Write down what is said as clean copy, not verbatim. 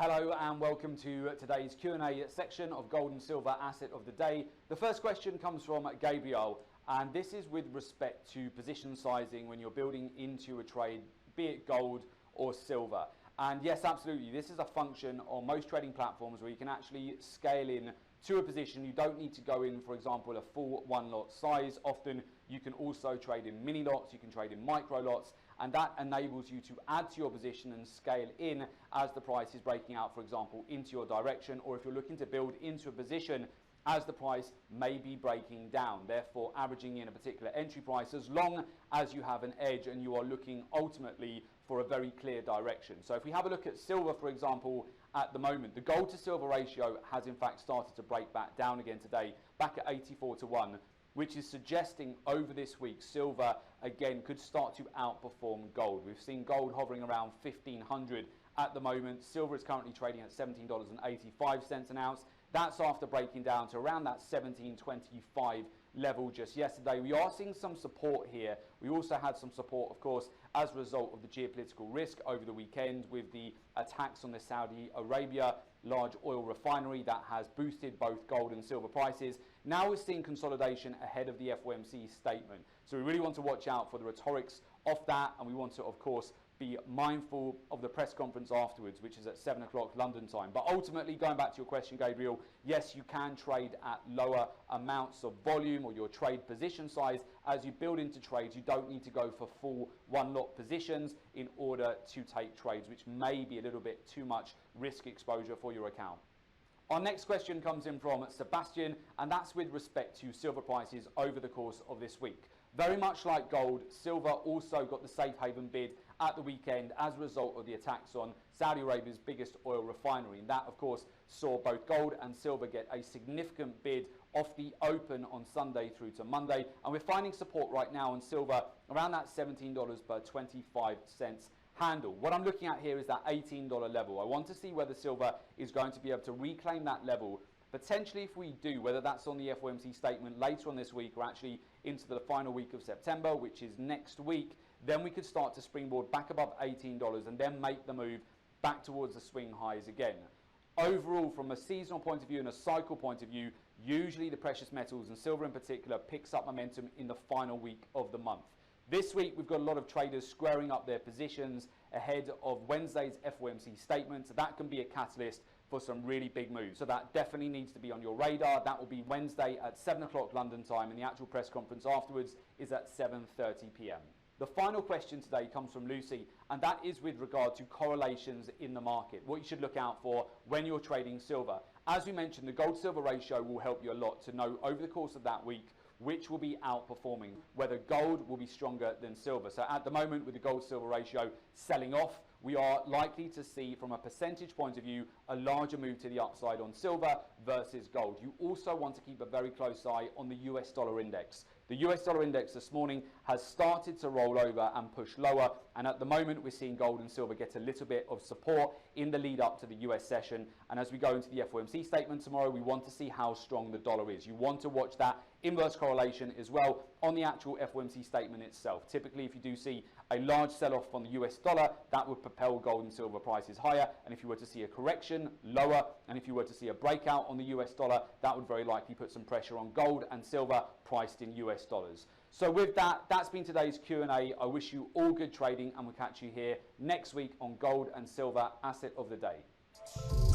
Hello and welcome to today's Q&A section of Gold and Silver Asset of the Day. The first question comes from Gabriel, and this is with respect to position sizing when you're building into a trade, be it gold or silver. And yes, absolutely, this is a function on most trading platforms where you can actually scale in to a position. You don't need to go in, for example, a full one lot size. Often you can also trade in mini lots, you can trade in micro lots, and that enables you to add to your position and scale in as the price is breaking out, for example, into your direction, or if you're looking to build into a position as the price may be breaking down, therefore averaging in a particular entry price as long as you have an edge and you are looking ultimately for a very clear direction. So if we have a look at silver, for example, at the moment, the gold to silver ratio has in fact started to break back down again today, back at 84-1, which is suggesting over this week silver again could start to outperform gold. We've seen gold hovering around 1,500 at the moment. Silver is currently trading at $17.85 an ounce. That's after breaking down to around that 17.25 level just yesterday. We are seeing some support here. We also had some support, of course, as a result of the geopolitical risk over the weekend with the attacks on the Saudi Arabia large oil refinery that has boosted both gold and silver prices. Now we're seeing consolidation ahead of the FOMC statement. So we really want to watch out for the rhetorics of that, and we want to, of course, be mindful of the press conference afterwards, which is at 7 o'clock London time. But ultimately, going back to your question, Gabriel, yes, you can trade at lower amounts of volume or your trade position size. As you build into trades, you don't need to go for full one lot positions in order to take trades, which may be a little bit too much risk exposure for your account. Our next question comes in from Sebastian, and that's with respect to silver prices over the course of this week. Very much like gold, silver also got the safe haven bid at the weekend as a result of the attacks on Saudi Arabia's biggest oil refinery. And that, of course, saw both gold and silver get a significant bid off the open on Sunday through to Monday. And we're finding support right now on silver around that $17.25 handle. What I'm looking at here is that $18 level. I want to see whether silver is going to be able to reclaim that level. Potentially, if we do, whether that's on the FOMC statement later on this week or actually into the final week of September, which is next week, then we could start to springboard back above $18 and then make the move back towards the swing highs again. Overall, from a seasonal point of view and a cycle point of view, usually the precious metals and silver in particular picks up momentum in the final week of the month. This week, we've got a lot of traders squaring up their positions ahead of Wednesday's FOMC statement. So that can be a catalyst for some really big moves. So that definitely needs to be on your radar. That will be Wednesday at 7 o'clock London time, and the actual press conference afterwards is at 7:30 p.m. The final question today comes from Lucy, and that is with regard to correlations in the market, what you should look out for when you're trading silver. As we mentioned, the gold-silver ratio will help you a lot to know over the course of that week which will be outperforming, whether gold will be stronger than silver. So at the moment, with the gold-silver ratio selling off, we are likely to see, from a percentage point of view, a larger move to the upside on silver versus gold. You also want to keep a very close eye on the US dollar index. The US dollar index this morning has started to roll over and push lower, and at the moment we're seeing gold and silver get a little bit of support in the lead up to the US session. And as we go into the FOMC statement tomorrow, we want to see how strong the dollar is. You want to watch that inverse correlation as well on the actual FOMC statement itself. Typically, if you do see a large sell-off on the US dollar, that would propel gold and silver prices higher, and if you were to see a correction, lower, and if you were to see a breakout on the US dollar, that would very likely put some pressure on gold and silver priced in US dollars. So with that, that's been today's Q&A. I wish you all good trading, and we'll catch you here next week on Gold and Silver Asset of the Day.